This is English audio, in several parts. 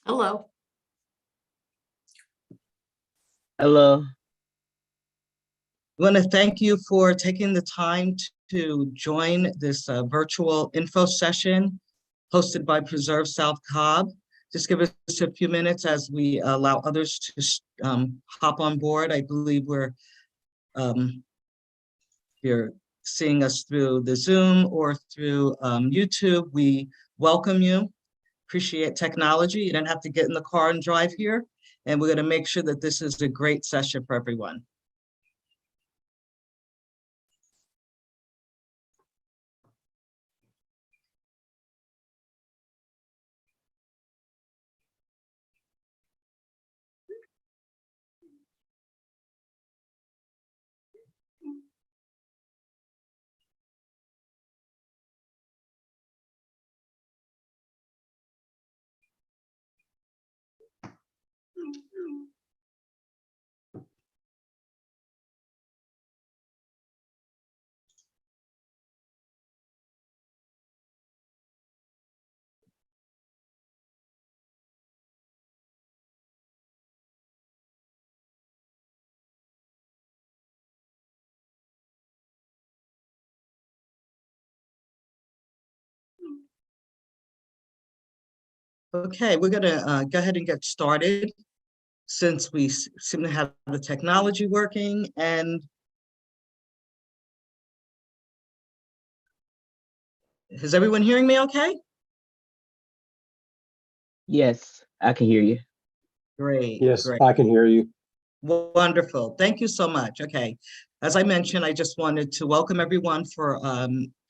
Hello. Hello. I want to thank you for taking the time to join this virtual info session hosted by Preserve South Cobb. Just give us a few minutes as we allow others to hop on board. I believe you're seeing us through the Zoom or through YouTube. We welcome you. Appreciate technology. You don't have to get in the car and drive here. And we're going to make sure that this is a great session for everyone. Okay, we're going to go ahead and get started since we seem to have the technology working. And is everyone hearing me okay? Yes, I can hear you. Great. Yes, great. I can hear you. Wonderful. Thank you so much. Okay. As I mentioned, I just wanted to welcome everyone for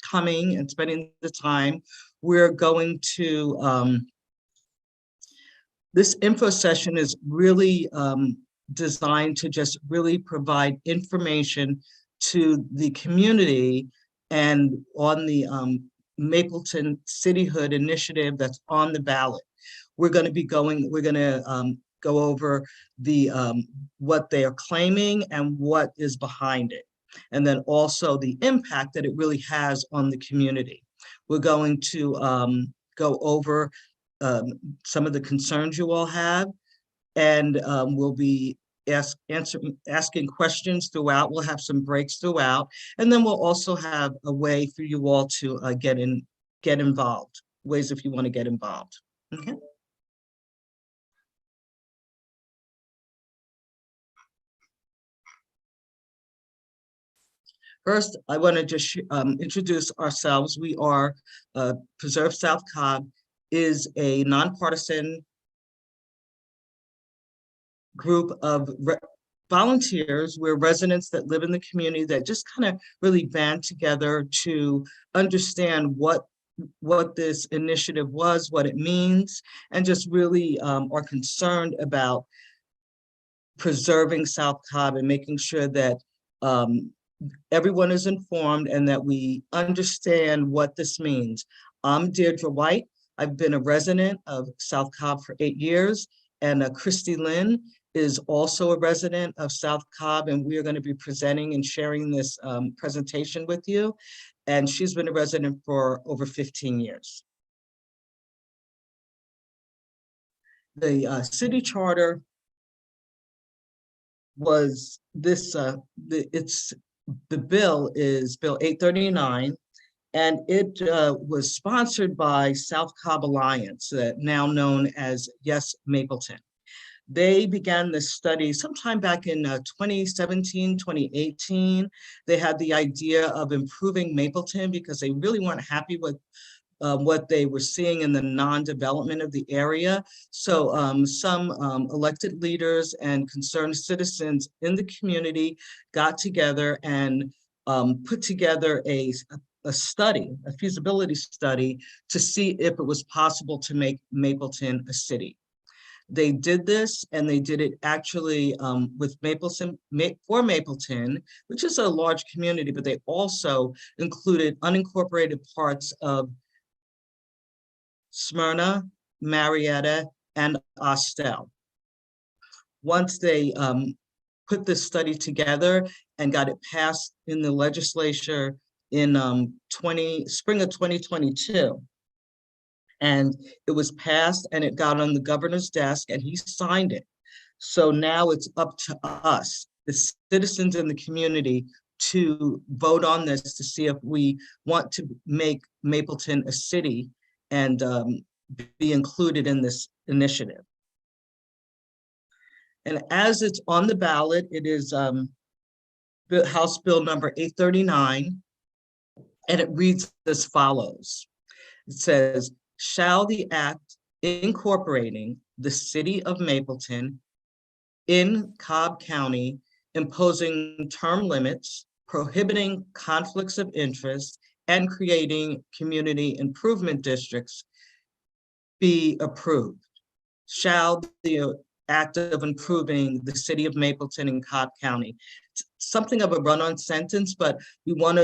coming and spending the time. We're going to, this info session is really designed to just really provide information to the community and on the Mableton Cityhood initiative that's on the ballot. We're going to go over the what they are claiming and what is behind it, and then also the impact that it really has on the community. We're going to go over some of the concerns you all have, and we'll be asking questions throughout. We'll have some breaks throughout, and then we'll also have a way for you all to get involved, ways if you want to get involved. Okay. First, I want to just introduce ourselves. We are Preserve South Cobb is a nonpartisan group of volunteers. We're residents that live in the community that just kind of really band together to understand what this initiative was, what it means, and just really are concerned about preserving South Cobb and making sure that everyone is informed and that we understand what this means. I'm Deirdre White. I've been a resident of South Cobb for 8 years, and Christy Lynn is also a resident of South Cobb, and we are going to be presenting and sharing this presentation with you. And she's been a resident for over 15 years. The city charter was this, the bill is Bill 839, and it was sponsored by South Cobb Alliance, now known as Yes Mableton. They began this study sometime back in 2017, 2018. They had the idea of improving Mableton because they really weren't happy with what they were seeing in the non-development of the area. So some elected leaders and concerned citizens in the community got together and put together a study, a feasibility study, to see if it was possible to make Mableton a city. They did this, and they did it actually with for Mableton, which is a large community, but they also included unincorporated parts of Smyrna, Marietta, and Austell. Once they put this study together and got it passed in the legislature in spring of 2022, And it was passed and it got on the governor's desk and he signed it. So now it's up to us, the citizens in the community, to vote on this to see if we want to make Mapleton a city and be included in this initiative. And as it's on the ballot, it is House Bill number 839, and it reads as follows. It says, shall the act incorporating the city of Mapleton in Cobb County imposing term limits, prohibiting conflicts of interest, and creating community improvement districts be approved? Shall the act of improving the city of Mapleton in Cobb County? It's something of a run-on sentence, but we want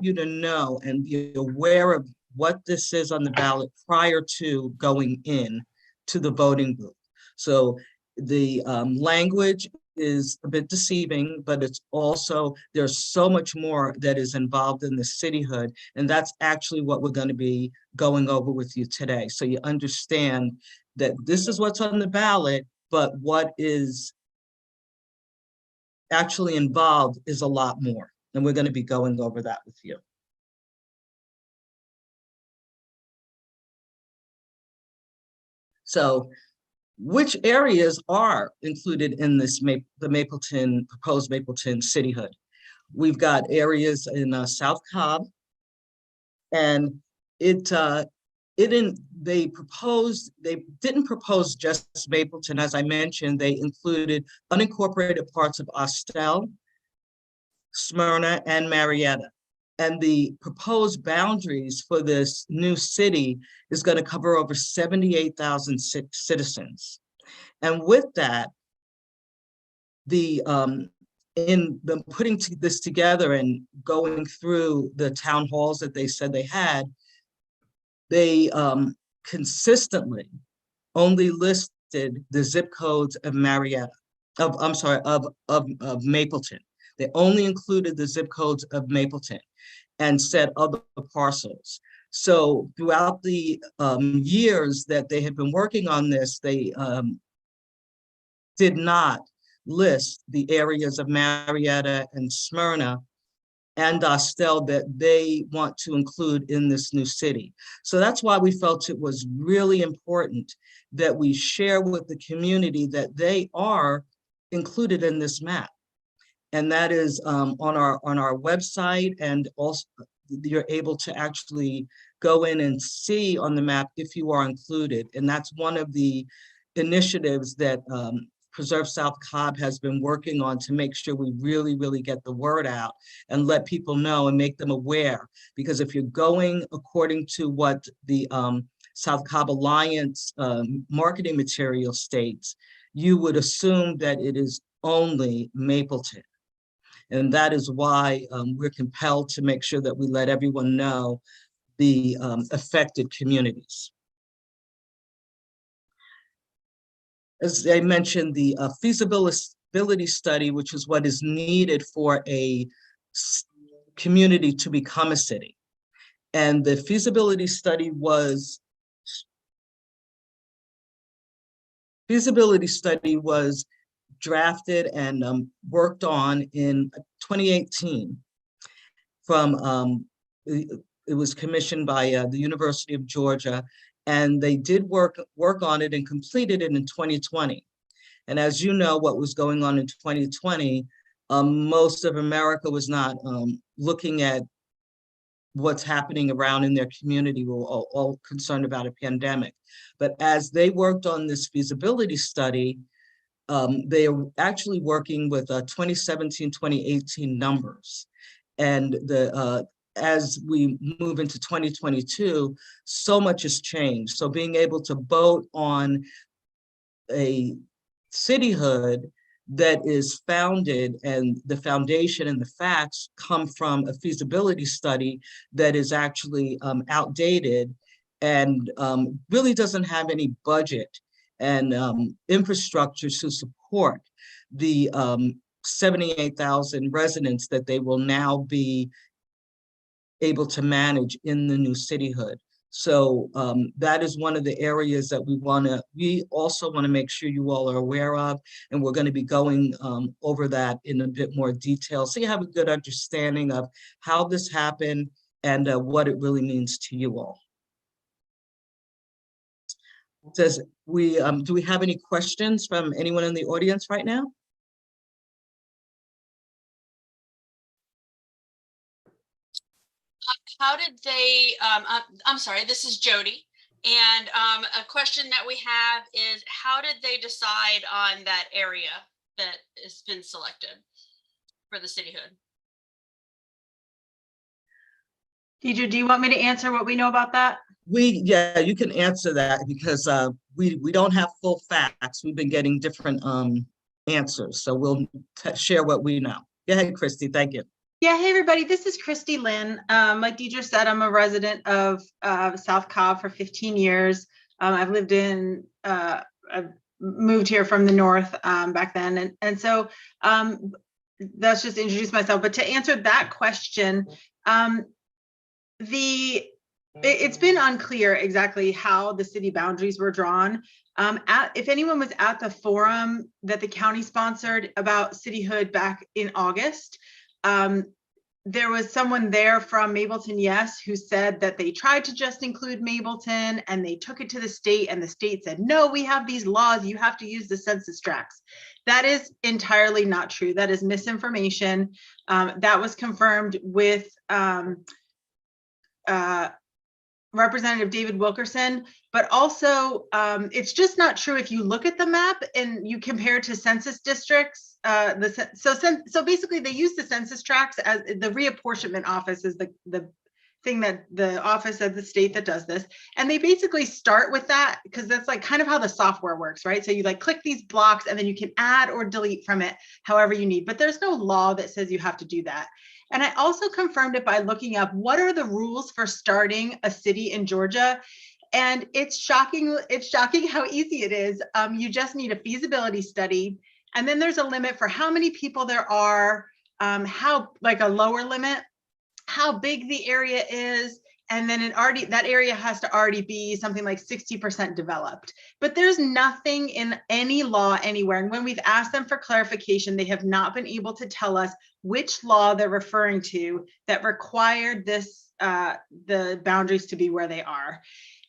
you to know and be aware of what this is on the ballot prior to going in to the voting booth. So the language is a bit deceiving, but it's also, there's so much more that is involved in the cityhood. And that's actually what we're going to be going over with you today. So you understand that this is what's on the ballot, but what is actually involved is a lot more. And we're going to be going over that with you. So which areas are included in this the proposed Mapleton cityhood? We've got areas in South Cobb, and they didn't propose just Mapleton. As I mentioned, they included unincorporated parts of Austell, Smyrna, and Marietta. And the proposed boundaries for this new city is going to cover over 78,000 citizens. And with that, in them putting this together and going through the town halls that they said they had, they consistently only listed the zip codes of Mapleton. They only included the zip codes of Mapleton and said other parcels. So throughout the years that they had been working on this, they did not list the areas of Marietta and Smyrna and Austell that they want to include in this new city. So that's why we felt it was really important that we share with the community that they are included in this map. And that is on our website, and also you're able to actually go in and see on the map if you are included. And that's one of the initiatives that Preserve South Cobb has been working on to make sure we really, really get the word out and let people know and make them aware. Because if you're going according to what the South Cobb Alliance marketing material states, you would assume that it is only Mapleton. And that is why we're compelled to make sure that we let everyone know the affected communities. As I mentioned, the feasibility study, which is what is needed for a community to become a city. And the feasibility study was drafted and worked on in 2018 from, it was commissioned by the University of Georgia, and they did work on it and completed it in 2020. And as you know, what was going on in 2020, most of America was not looking at what's happening around in their community. We were all concerned about a pandemic. But as they worked on this feasibility study, they are actually working with 2017, 2018 numbers. And as we move into 2022, so much has changed. So being able to vote on a cityhood that is founded, and the foundation and the facts come from a feasibility study that is actually outdated and really doesn't have any budget and infrastructure to support the 78,000 residents that they will now be able to manage in the new cityhood. So that is one of the areas that we also want to make sure you all are aware of, and we're going to be going over that in a bit more detail, so you have a good understanding of how this happened and what it really means to you all. Do we have any questions from anyone in the audience right now? How did they, I'm sorry, this is Jody. And a question that we have is, how did they decide on that area that has been selected for the cityhood? Deidre, do you want me to answer what we know about that? Yeah, you can answer that, because we don't have full facts. We've been getting different answers, so we'll share what we know. Go ahead, Christy. Thank you. Yeah, hey everybody, this is Christy Lynn. Like Deidre said, I'm a resident of South Cobb for 15 years. I've lived in, I've moved here from the north back then. And so that's just introduce myself. But to answer that question, it's been unclear exactly how the city boundaries were drawn. If anyone was at the forum that the county sponsored about cityhood back in August, there was someone there from Mableton, yes, who said that they tried to just include Mableton and they took it to the state, and the state said, no, we have these laws, you have to use the census tracts. That is entirely not true. That is misinformation. That was confirmed with Representative David Wilkerson, but also it's just not true if you look at the map and you compare to census districts. So basically they use the census tracts as the reapportionment office is the thing that the office of the state that does this. And they basically start with that because that's like kind of how the software works, right? So you like click these blocks and then you can add or delete from it however you need, but there's no law that says you have to do that. And I also confirmed it by looking up what are the rules for starting a city in Georgia. And it's shocking how easy it is. You just need a feasibility study. And then there's a limit for how many people there are, how like a lower limit, how big the area is. And then that area has to already be something like 60% developed. But there's nothing in any law anywhere. And when we've asked them for clarification, they have not been able to tell us which law they're referring to that required this, the boundaries to be where they are.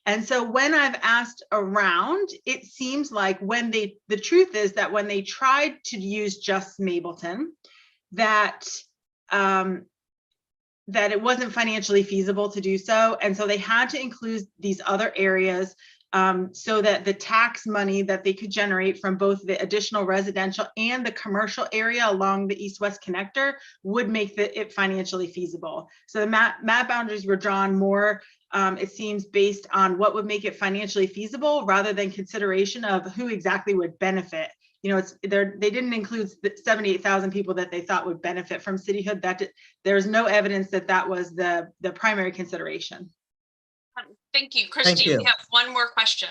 And so when I've asked around, it seems like the truth is that when they tried to use just Mableton, that it wasn't financially feasible to do so. And so they had to include these other areas so that the tax money that they could generate from both the additional residential and the commercial area along the east-west connector would make it financially feasible. So the map boundaries were drawn more, it seems, based on what would make it financially feasible rather than consideration of who exactly would benefit. You know, they didn't include the 78,000 people that they thought would benefit from cityhood. There's no evidence that was the primary consideration. Thank you, Christy. Thank you. We have one more question.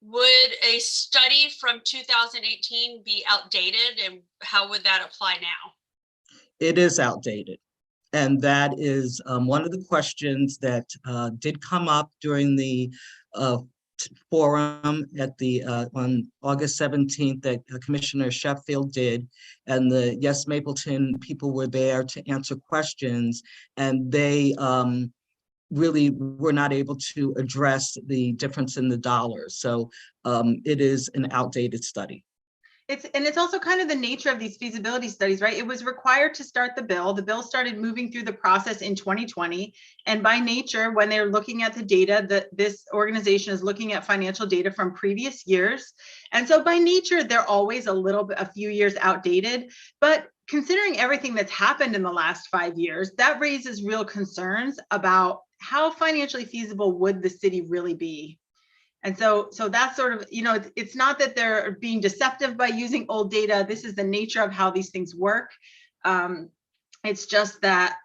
Would a study from 2018 be outdated, and how would that apply now? It is outdated. And that is one of the questions that did come up during the forum at the on August 17th that Commissioner Sheffield did, and the Yes Mableton people were there to answer questions, and they really were not able to address the difference in the dollars. So it is an outdated study. It's also kind of the nature of these feasibility studies, right? It was required to start the bill. The bill started moving through the process in 2020. And by nature, when they're looking at the data, this organization is looking at financial data from previous years. And so by nature, they're always a few years outdated. But considering everything that's happened in the last 5 years, that raises real concerns about how financially feasible would the city really be? And so that's sort of, you know, it's not that they're being deceptive by using old data. This is the nature of how these things work. It's just that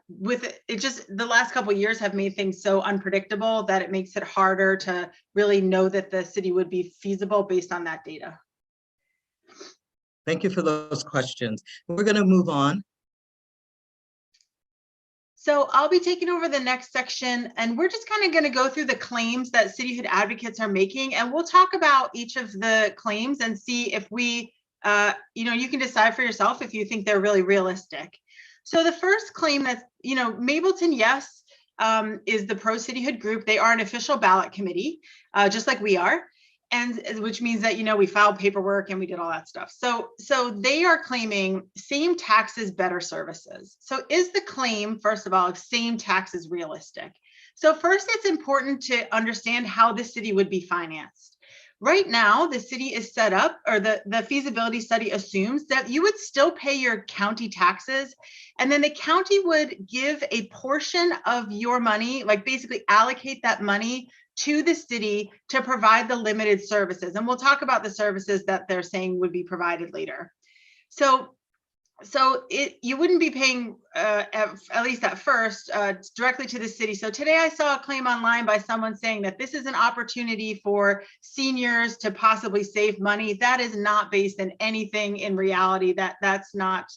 with it just the last couple of years have made things so unpredictable that it makes it harder to really know that the city would be feasible based on that data. Thank you for those questions. We're going to move on. So I'll be taking over the next section, and we're just kind of going to go through the claims that cityhood advocates are making, and we'll talk about each of the claims and see if we, you can decide for yourself if you think they're really realistic. So the first claim that's, Mableton, yes, is the pro cityhood group. They are an official ballot committee, just like we are. And which means that, we filed paperwork and we did all that stuff. So they are claiming same taxes, better services. So is the claim, first of all, of same taxes realistic? So first, it's important to understand how the city would be financed. Right now, the city is set up, or the feasibility study assumes that you would still pay your county taxes, and then the county would give a portion of your money, like basically allocate that money to the city to provide the limited services. And we'll talk about the services that they're saying would be provided later. So you wouldn't be paying, at least at first, directly to the city. So today I saw a claim online by someone saying that this is an opportunity for seniors to possibly save money. That is not based in anything in reality. That's not,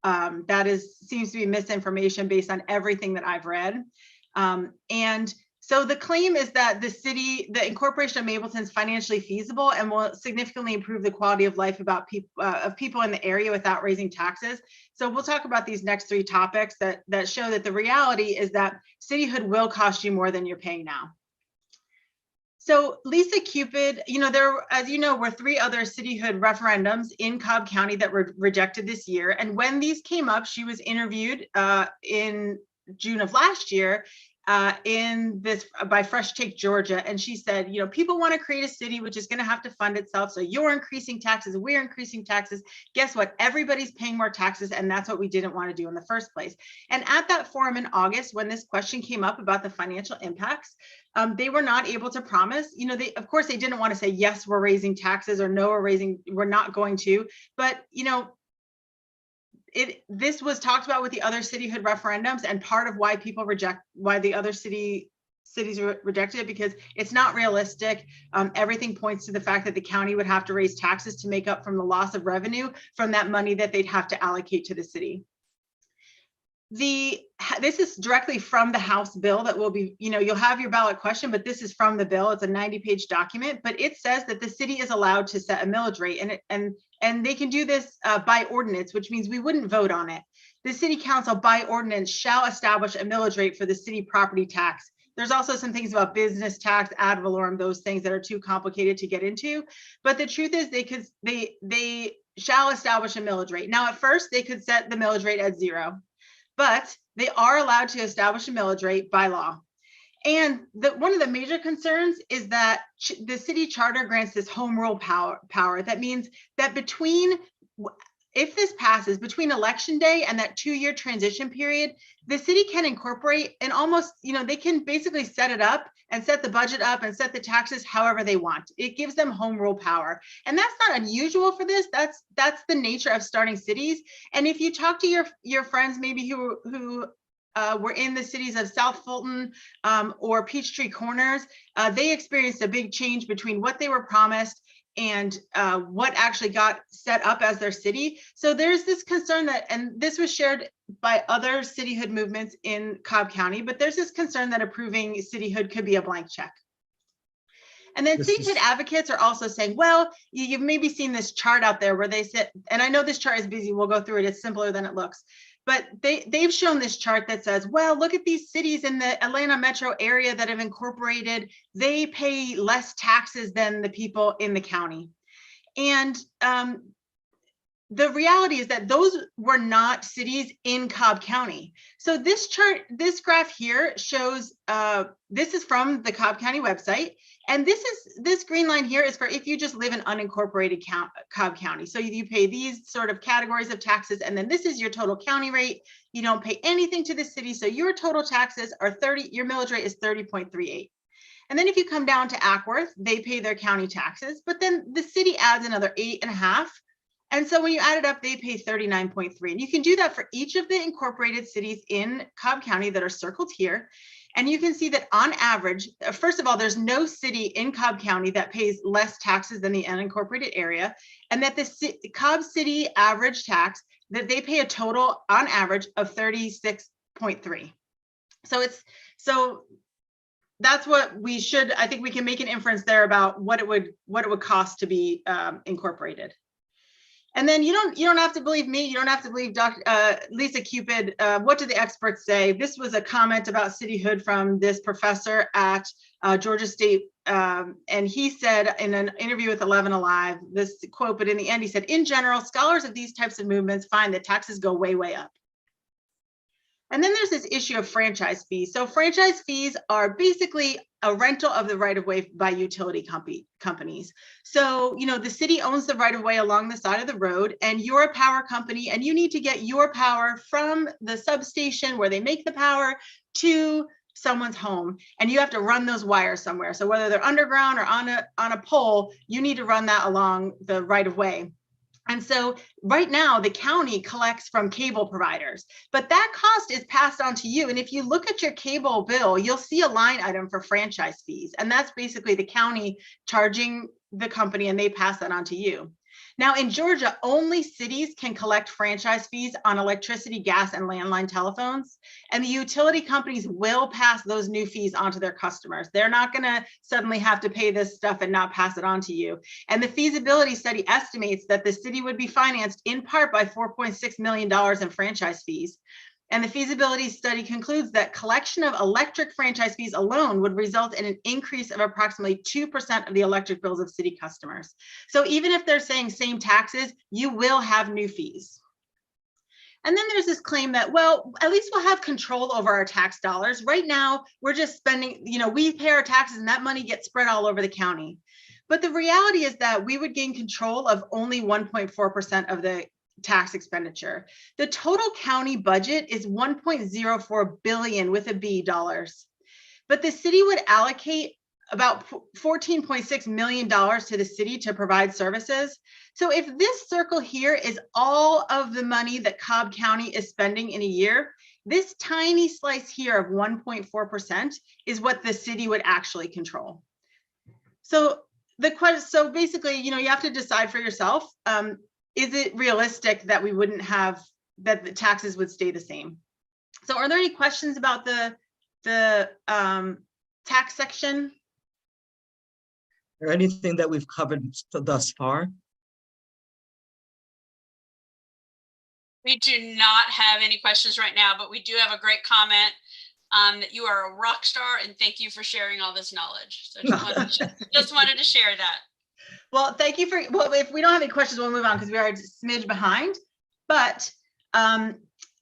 seems to be misinformation based on everything that I've read. And so the claim is that the incorporation of Mableton is financially feasible and will significantly improve the quality of life of people in the area without raising taxes. So we'll talk about these next three topics that show that the reality is that cityhood will cost you more than you're paying now. So Lisa Cupid, there, as you know, were 3 other cityhood referendums in Cobb County that were rejected this year. And when these came up, she was interviewed in June of last year by Fresh Take Georgia, and she said, people want to create a city which is going to have to fund itself, so you're increasing taxes, we're increasing taxes. Guess what? Everybody's paying more taxes, and that's what we didn't want to do in the first place. And at that forum in August, when this question came up about the financial impacts, they were not able to promise. Of course they didn't want to say yes, we're raising taxes, or no, we're not going to, but this was talked about with the other cityhood referendums, and part of why the other cities rejected it, because it's not realistic. Everything points to the fact that the county would have to raise taxes to make up from the loss of revenue from that money that they'd have to allocate to the city. This is directly from the House bill that will be, you'll have your ballot question, but this is from the bill. It's a 90-page document, but it says that the city is allowed to set a millage rate, and they can do this by ordinance, which means we wouldn't vote on it. The city council by ordinance shall establish a millage rate for the city property tax. There's also some things about business tax, ad valorem, those things that are too complicated to get into. But the truth is they shall establish a millage rate. Now, at first they could set the millage rate at 0. But they are allowed to establish a millage rate by law. And one of the major concerns is that the city charter grants this home rule power. That means that if this passes, between election day and that 2-year transition period, the city can incorporate and almost, they can basically set it up and set the budget up and set the taxes however they want. It gives them home rule power. And that's not unusual for this. That's the nature of starting cities. And if you talk to your friends, maybe who were in the cities of South Fulton or Peachtree Corners, they experienced a big change between what they were promised and what actually got set up as their city. So there's this concern and this was shared by other cityhood movements in Cobb County, but there's this concern that approving cityhood could be a blank check. And then cityhood advocates are also saying, well, you've maybe seen this chart out there where they sit, and I know this chart is busy, we'll go through it, it's simpler than it looks. But they've shown this chart that says, well, look at these cities in the Atlanta metro area that have incorporated, they pay less taxes than the people in the county. And the reality is that those were not cities in Cobb County. So this chart, this graph here shows, this is from the Cobb County website. And this green line here is for if you just live in unincorporated Cobb County. So you pay these sort of categories of taxes, and then this is your total county rate. You don't pay anything to the city. So your total taxes are your millage rate is 30.38. And then if you come down to Ackworth, they pay their county taxes, but then the city adds another 8.5. And so when you add it up, they pay 39.3. And you can do that for each of the incorporated cities in Cobb County that are circled here. And you can see that on average, first of all, there's no city in Cobb County that pays less taxes than the unincorporated area. And that the Cobb City average tax, that they pay a total on average of 36.3. So that's what we should, I think we can make an inference there about what it would cost to be incorporated. And then you don't have to believe me. You don't have to believe Lisa Cupid. What do the experts say? This was a comment about cityhood from this professor at Georgia State. And he said in an interview with 11 Alive, this quote, but in the end, he said, in general, scholars of these types of movements find that taxes go way, way up. And then there's this issue of franchise fees. So franchise fees are basically a rental of the right of way by utility companies. So, the city owns the right of way along the side of the road, and you're a power company, and you need to get your power from the substation where they make the power to someone's home, and you have to run those wires somewhere. So whether they're underground or on a pole, you need to run that along the right of way. And so right now, the county collects from cable providers, but that cost is passed on to you. And if you look at your cable bill, you'll see a line item for franchise fees. And that's basically the county charging the company, and they pass that on to you. Now in Georgia, only cities can collect franchise fees on electricity, gas, and landline telephones. And the utility companies will pass those new fees on to their customers. They're not going to suddenly have to pay this stuff and not pass it on to you. And the feasibility study estimates that the city would be financed in part by $4.6 million in franchise fees. And the feasibility study concludes that collection of electric franchise fees alone would result in an increase of approximately 2% of the electric bills of city customers. So even if they're saying same taxes, you will have new fees. And then there's this claim that, well, at least we'll have control over our tax dollars. Right now, we're just spending, we pay our taxes and that money gets spread all over the county. But the reality is that we would gain control of only 1.4% of the tax expenditure. The total county budget is $1.04 billion with a B dollars, but the city would allocate about $14.6 million to the city to provide services. So if this circle here is all of the money that Cobb County is spending in a year, this tiny slice here of 1.4% is what the city would actually control. So so basically, you have to decide for yourself. Is it realistic that we wouldn't have, that the taxes would stay the same? So are there any questions about the tax section? Or anything that we've covered thus far? We do not have any questions right now, but we do have a great comment that you are a rock star, and thank you for sharing all this knowledge. So just wanted to share that. Well, thank you well, if we don't have any questions, we'll move on because we are a smidge behind. But the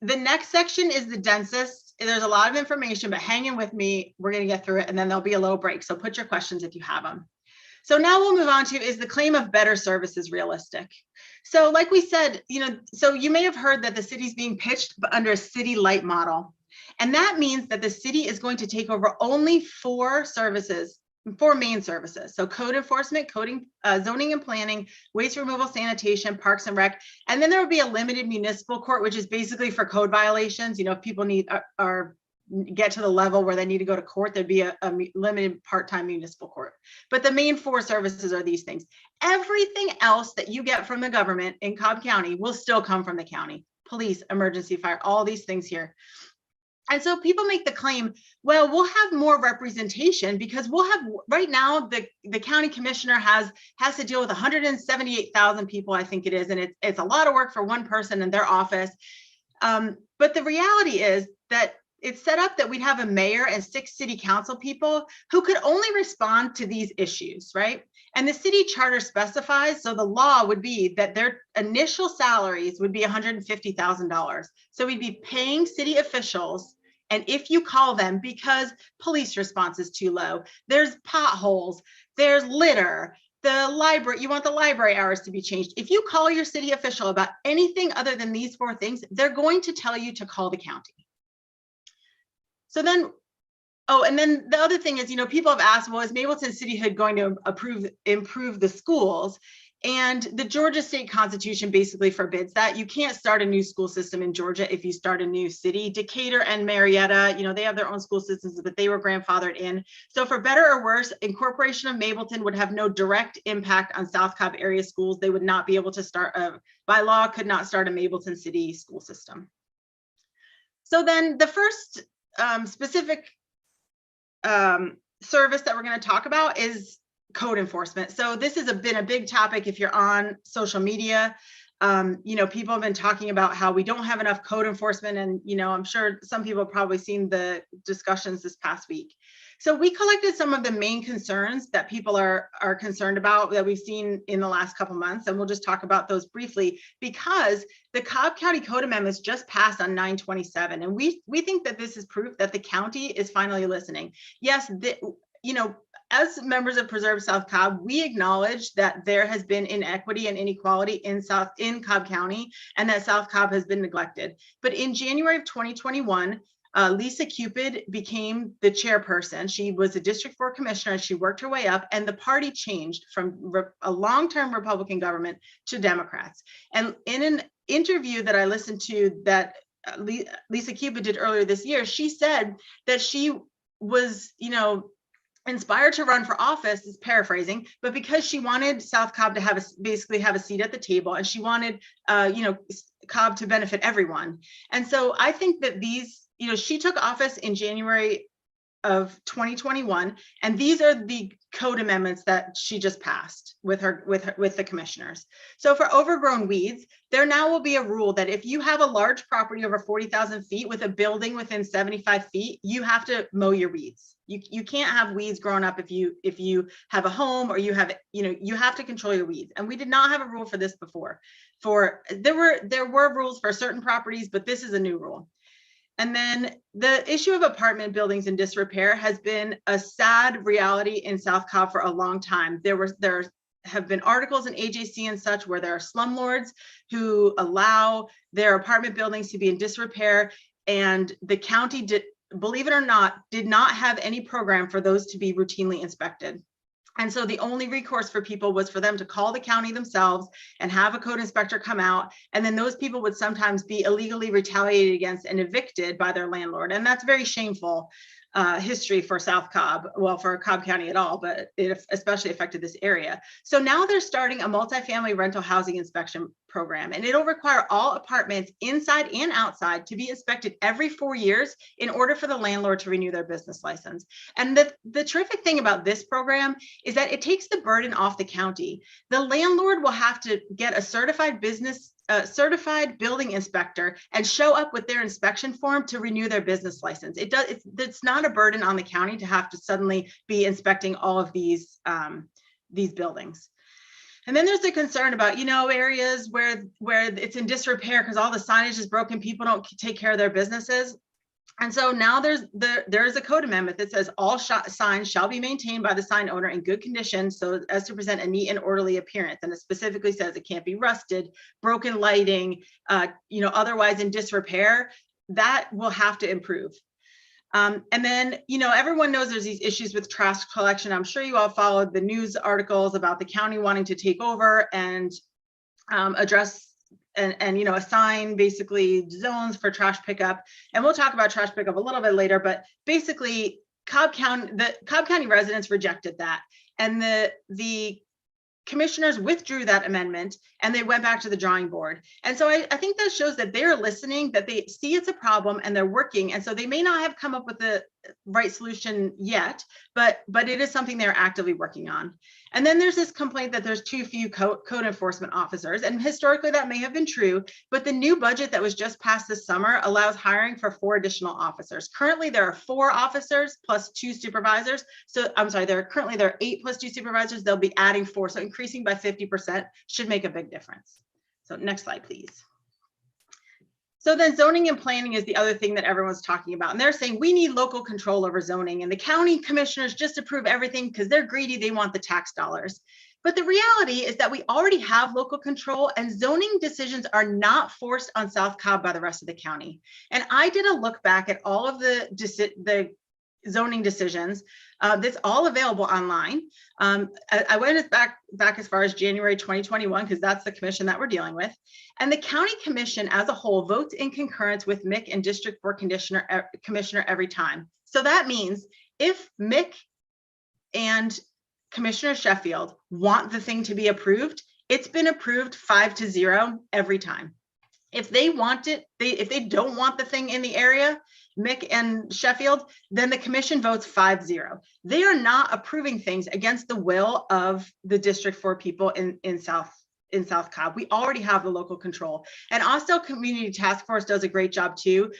next section is the densest. There's a lot of information, but hang in with me. We're going to get through it, and then there'll be a little break. So put your questions if you have them. So now we'll move on to, is the claim of better services realistic? So like we said, so you may have heard that the city's being pitched under a city light model. And that means that the city is going to take over only 4 main services. So code enforcement, zoning and planning, waste removal, sanitation, parks and rec. And then there will be a limited municipal court, which is basically for code violations. If people get to the level where they need to go to court, there'd be a limited part-time municipal court. But the main 4 services are these things. Everything else that you get from the government in Cobb County will still come from the county. Police, emergency, fire, all these things here. And so people make the claim, well, we'll have more representation because we'll have, right now, the county commissioner has to deal with 178,000 people, I think it is, and it's a lot of work for one person in their office. But the reality is that it's set up that we'd have a mayor and 6 city council people who could only respond to these issues, right? And the city charter specifies, so the law would be that their initial salaries would be $150,000. So we'd be paying city officials, and if you call them because police response is too low, there's potholes, there's litter, the library, you want the library hours to be changed. If you call your city official about anything other than these 4 things, they're going to tell you to call the county. So then, and then the other thing is, people have asked, well, is Mableton Cityhood going to improve the schools? And the Georgia State Constitution basically forbids that. You can't start a new school system in Georgia if you start a new city. Decatur and Marietta, they have their own school systems, but they were grandfathered in. So for better or worse, incorporation of Mableton would have no direct impact on South Cobb area schools. They would not be able to start, by law, could not start a Mableton City school system. So then the first specific service that we're going to talk about is code enforcement. So this has been a big topic if you're on social media. People have been talking about how we don't have enough code enforcement, and I'm sure some people have probably seen the discussions this past week. So we collected some of the main concerns that people are concerned about that we've seen in the last couple months, and we'll just talk about those briefly because the Cobb County Code Amendments just passed on 9/27, and we think that this is proof that the county is finally listening. Yes, as members of Preserve South Cobb, we acknowledge that there has been inequity and inequality in Cobb County, and that South Cobb has been neglected. But in January of 2021, Lisa Cupid became the chairperson. She was a District 4 commissioner. She worked her way up, and the party changed from a long-term Republican government to Democrats. And in an interview that I listened to that Lisa Cupid did earlier this year, she said that she was, inspired to run for office, is paraphrasing, but because she wanted South Cobb to basically have a seat at the table, and she wanted, Cobb to benefit everyone. And so I think that she took office in January of 2021, and these are the code amendments that she just passed with the commissioners. So for overgrown weeds, there now will be a rule that if you have a large property over 40,000 feet with a building within 75 feet, you have to mow your weeds. You can't have weeds growing up if you have a home, or you have to control your weeds. And we did not have a rule for this before. There were rules for certain properties, but this is a new rule. And then the issue of apartment buildings in disrepair has been a sad reality in South Cobb for a long time. There have been articles in AJC and such where there are slumlords who allow their apartment buildings to be in disrepair, and the county, believe it or not, did not have any program for those to be routinely inspected. And so the only recourse for people was for them to call the county themselves and have a code inspector come out. And then those people would sometimes be illegally retaliated against and evicted by their landlord. And that's very shameful history for South Cobb, well, for Cobb County at all, but it especially affected this area. So now they're starting a multifamily rental housing inspection program, and it'll require all apartments inside and outside to be inspected every 4 years in order for the landlord to renew their business license. And the terrific thing about this program is that it takes the burden off the county. The landlord will have to get a certified building inspector and show up with their inspection form to renew their business license. It's not a burden on the county to have to suddenly be inspecting all of these buildings. And then there's the concern about, areas where it's in disrepair because all the signage is broken, people don't take care of their businesses. And so now there's a code amendment that says all signs shall be maintained by the sign owner in good condition so as to present a neat and orderly appearance. And it specifically says it can't be rusted, broken lighting, otherwise in disrepair. That will have to improve. And then, everyone knows there's these issues with trash collection. I'm sure you all followed the news articles about the county wanting to take over and address and assign basically zones for trash pickup. And we'll talk about trash pickup a little bit later, but basically Cobb County residents rejected that. And the commissioners withdrew that amendment and they went back to the drawing board. And so I think that shows that they're listening, that they see it's a problem and they're working. And so they may not have come up with the right solution yet, but it is something they're actively working on. And then there's this complaint that there's too few code enforcement officers. And historically that may have been true, but the new budget that was just passed this summer allows hiring for 4 additional officers. Currently there are 4 officers plus 2 supervisors. So I'm sorry, there are 8 plus 2 supervisors. They'll be adding 4. So increasing by 50% should make a big difference. So next slide, please. So then zoning and planning is the other thing that everyone's talking about. And they're saying we need local control over zoning, and the county commissioners just approve everything because they're greedy, they want the tax dollars. But the reality is that we already have local control, and zoning decisions are not forced on South Cobb by the rest of the county. And I did a look back at all of the zoning decisions. That's all available online. I went back as far as January 2021 because that's the commission that we're dealing with. And the county commission as a whole votes in concurrence with Mick and District 4 commissioner every time. So that means if Mick and Commissioner Sheffield want the thing to be approved, it's been approved 5-0 every time. If they want it, if they don't want the thing in the area, Mick and Sheffield, then the commission votes 5-0. They are not approving things against the will of the District 4 people in South Cobb. We already have the local control, and Austell Community Task Force does a great job too.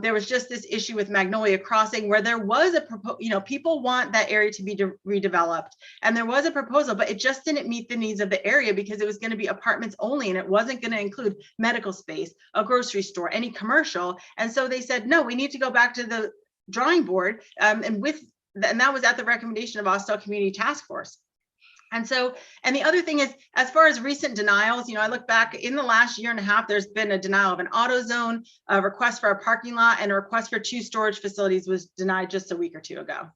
There was just this issue with Magnolia Crossing where there was a proposal, people want that area to be redeveloped, and there was a proposal, but it just didn't meet the needs of the area because it was going to be apartments only, and it wasn't going to include medical space, a grocery store, any commercial. And so they said, no, we need to go back to the drawing board, and that was at the recommendation of Austell Community Task Force. And the other thing is, as far as recent denials, I look back in the last year and a half, there's been a denial of an auto zone, a request for a parking lot, and a request for 2 storage facilities was denied just a week or 2 ago.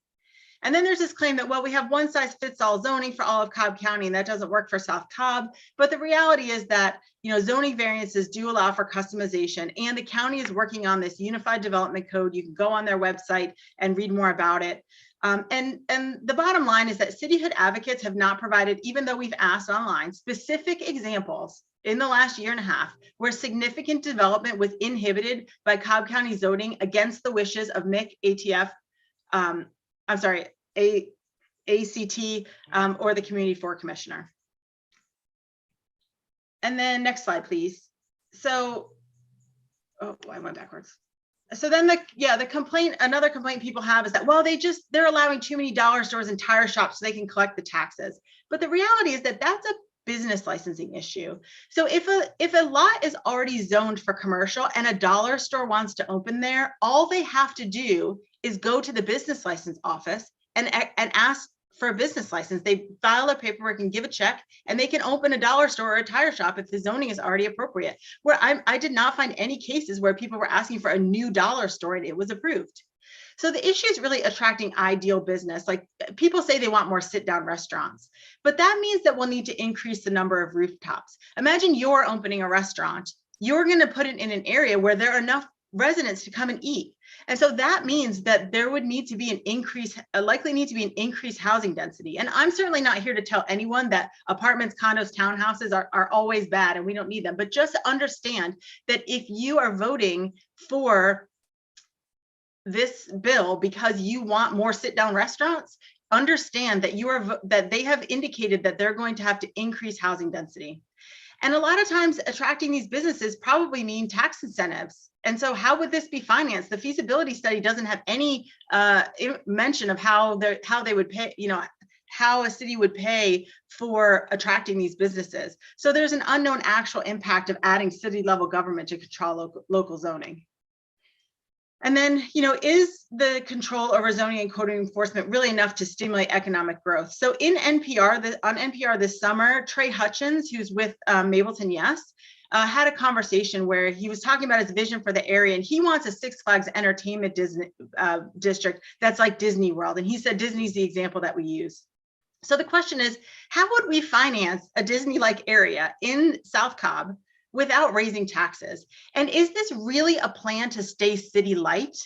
And then there's this claim that, well, we have one size fits all zoning for all of Cobb County, and that doesn't work for South Cobb. But the reality is that, zoning variances do allow for customization, and the county is working on this unified development code. You can go on their website and read more about it. And the bottom line is that cityhood advocates have not provided, even though we've asked online, specific examples in the last year and a half where significant development was inhibited by Cobb County zoning against the wishes of MIC, ATF, ACT, or the Community 4 Commissioner. And then next slide, please. So, I went backwards. So then another complaint people have is that, well, they're allowing too many dollar stores and tire shops so they can collect the taxes. But the reality is that that's a business licensing issue. So if a lot is already zoned for commercial and a dollar store wants to open there, all they have to do is go to the business license office and ask for a business license. They file their paperwork and give a check, and they can open a dollar store or a tire shop if the zoning is already appropriate. Where I did not find any cases where people were asking for a new dollar store and it was approved. So the issue is really attracting ideal business. Like, people say they want more sit-down restaurants, but that means that we'll need to increase the number of rooftops. Imagine you're opening a restaurant. You're going to put it in an area where there are enough residents to come and eat. And so that means that there would need to be an increase, likely need to be an increased housing density. And I'm certainly not here to tell anyone that apartments, condos, townhouses are always bad and we don't need them. But just understand that if you are voting for this bill because you want more sit-down restaurants, understand that that they have indicated that they're going to have to increase housing density. And a lot of times attracting these businesses probably mean tax incentives. And so how would this be financed? The feasibility study doesn't have any mention of how they would pay, how a city would pay for attracting these businesses. So there's an unknown actual impact of adding city level government to control local zoning. And then, is the control over zoning and code enforcement really enough to stimulate economic growth? So on NPR this summer, Trey Hutchins, who's with Mableton Yes, had a conversation where he was talking about his vision for the area, and he wants a Six Flags entertainment district that's like Disney World. And he said Disney's the example that we use. So the question is, how would we finance a Disney-like area in South Cobb without raising taxes? And is this really a plan to stay city light?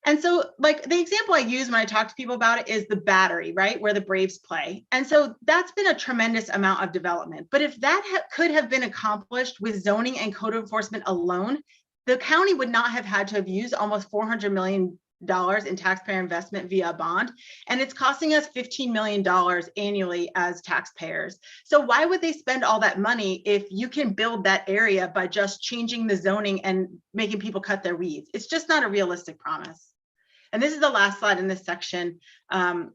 And so, like, the example I use when I talk to people about it is the Battery, right, where the Braves play. And so that's been a tremendous amount of development. But if that could have been accomplished with zoning and code enforcement alone, the county would not have had to have used almost $400 million in taxpayer investment via a bond, and it's costing us $15 million annually as taxpayers. So why would they spend all that money if you can build that area by just changing the zoning and making people cut their weeds? It's just not a realistic promise. And this is the last slide in this section. Oh,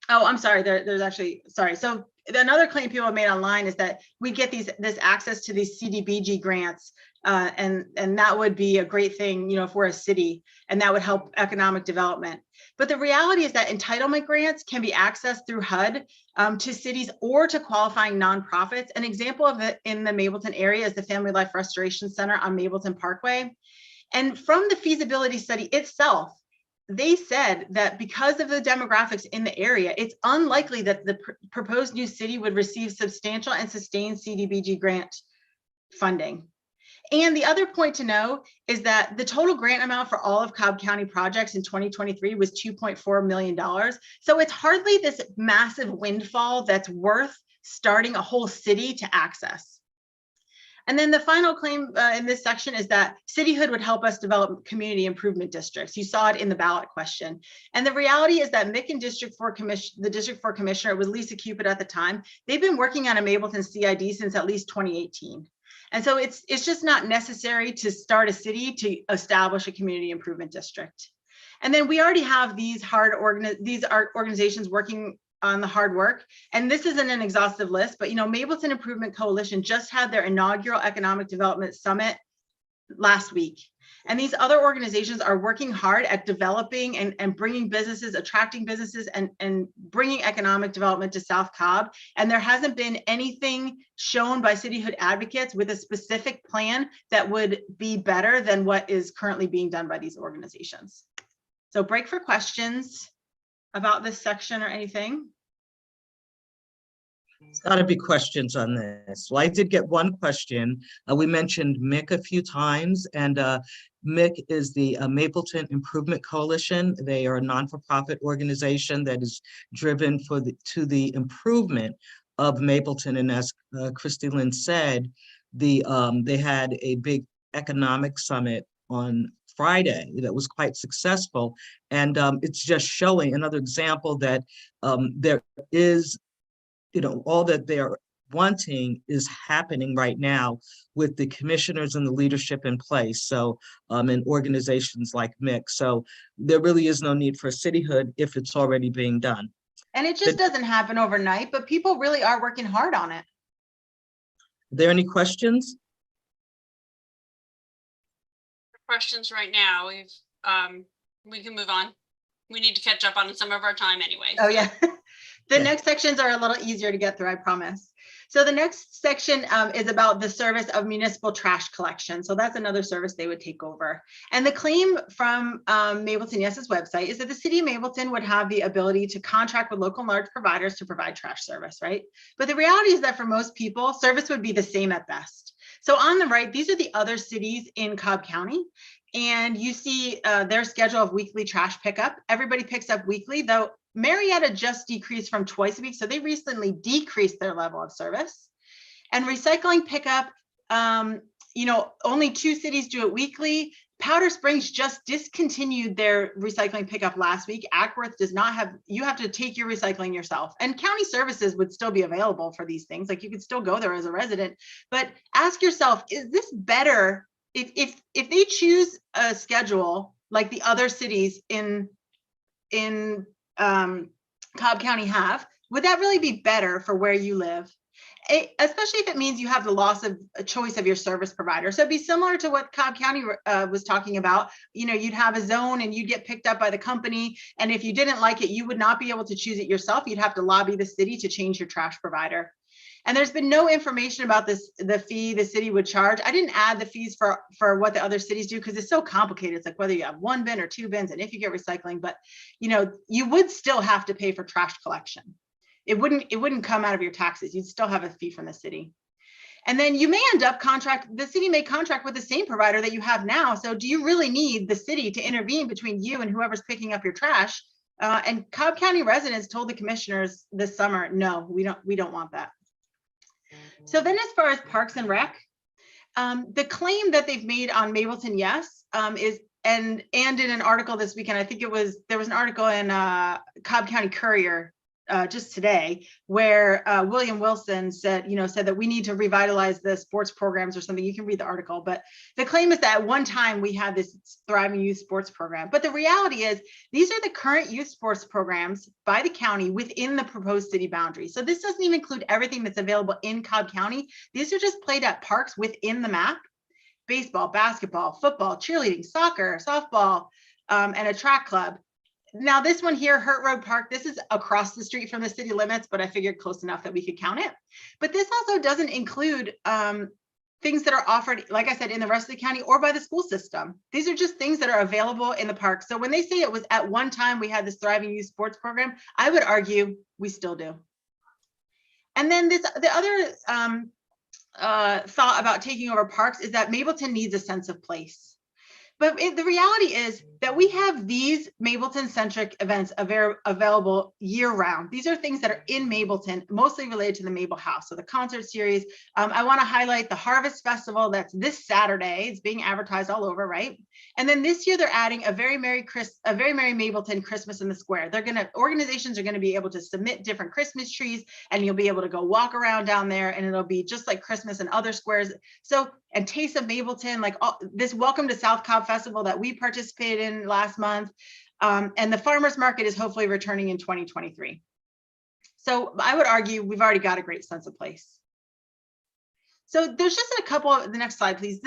I'm sorry, there's actually, sorry. So another claim people have made online is that we get this access to these CDBG grants, and that would be a great thing, if we're a city, and that would help economic development. But the reality is that entitlement grants can be accessed through HUD to cities or to qualifying nonprofits. An example of it in the Mableton area is the Family Life Restoration Center on Mableton Parkway. And from the feasibility study itself, they said that because of the demographics in the area, it's unlikely that the proposed new city would receive substantial and sustained CDBG grant funding. And the other point to know is that the total grant amount for all of Cobb County projects in 2023 was $2.4 million. So it's hardly this massive windfall that's worth starting a whole city to access. And then the final claim in this section is that cityhood would help us develop community improvement districts. You saw it in the ballot question. And the reality is that Mick and District 4 the District 4 Commissioner, with Lisa Cupid at the time, they've been working on a Mableton CID since at least 2018. And so it's just not necessary to start a city to establish a community improvement district. And then we already have these organizations working on the hard work. And this isn't an exhaustive list, but Mableton Improvement Coalition just had their inaugural Economic Development Summit last week. And these other organizations are working hard at developing and bringing businesses, attracting businesses and bringing economic development to South Cobb. And there hasn't been anything shown by cityhood advocates with a specific plan that would be better than what is currently being done by these organizations. So break for questions about this section or anything. There's got to be questions on this. Well, I did get one question. We mentioned Mick a few times, and Mick is the Mableton Improvement Coalition. They are a non-for-profit organization that is driven to the improvement of Mableton. And as Christy Lynn said, they had a big economic summit on Friday that was quite successful. And it's just showing another example that there is, all that they're wanting is happening right now with the commissioners and the leadership in place. So in organizations like Mick. So there really is no need for cityhood if it's already being done. And it just doesn't happen overnight, but people really are working hard on it. Are there any questions? Questions right now. We can move on. We need to catch up on some of our time anyway. Oh yeah. The next sections are a little easier to get through, I promise. So the next section is about the service of municipal trash collection. So that's another service they would take over. And the claim from Mableton Yes's website is that the city of Mableton would have the ability to contract with local and large providers to provide trash service, right? But the reality is that for most people, service would be the same at best. So on the right, these are the other cities in Cobb County. And you see their schedule of weekly trash pickup. Everybody picks up weekly, though Marietta just decreased from twice a week. So they recently decreased their level of service. And recycling pickup, only 2 cities do it weekly. Powder Springs just discontinued their recycling pickup last week. Ackworth does not have, you have to take your recycling yourself. And county services would still be available for these things. Like you could still go there as a resident, but ask yourself, is this better? If they choose a schedule like the other cities in Cobb County have, would that really be better for where you live? Especially if it means you have the loss of a choice of your service provider. So it'd be similar to what Cobb County was talking about. You'd have a zone and you'd get picked up by the company. And if you didn't like it, you would not be able to choose it yourself. You'd have to lobby the city to change your trash provider. And there's been no information about this, the fee the city would charge. I didn't add the fees for what the other cities do because it's so complicated. It's like whether you have 1 bin or 2 bins and if you get recycling, but you would still have to pay for trash collection. It wouldn't come out of your taxes. You'd still have a fee from the city. And then you may end up the city may contract with the same provider that you have now. So do you really need the city to intervene between you and whoever's picking up your trash? And Cobb County residents told the commissioners this summer, no, we don't want that. So then as far as Parks and Rec, the claim that they've made on Mableton Yes is, and in an article this weekend, I think there was an article in Cobb County Courier just today where William Wilson said that we need to revitalize the sports programs or something. You can read the article, but the claim is that at one time we had this thriving youth sports program. But the reality is these are the current youth sports programs by the county within the proposed city boundaries. So this doesn't even include everything that's available in Cobb County. These are just played at parks within the map: baseball, basketball, football, cheerleading, soccer, softball, and a track club. Now this one here, Hurt Road Park, this is across the street from the city limits, but I figured close enough that we could count it. But this also doesn't include things that are offered, like I said, in the rest of the county or by the school system. These are just things that are available in the park. So when they say it was at one time we had this thriving youth sports program, I would argue we still do. And then the other thought about taking over parks is that Mableton needs a sense of place. But the reality is that we have these Mableton-centric events available year-round. These are things that are in Mableton, mostly related to the Mabel House. So the concert series, I want to highlight the Harvest Festival that's this Saturday. It's being advertised all over, right? And then this year they're adding a very merry Mableton Christmas in the Square. Organizations are going to be able to submit different Christmas trees, and you'll be able to go walk around down there, and it'll be just like Christmas and other squares. So, and Taste of Mableton, like this Welcome to South Cobb Festival that we participated in last month. And the farmers market is hopefully returning in 2023. So I would argue we've already got a great sense of place. So there's just a couple of, the next slide, please.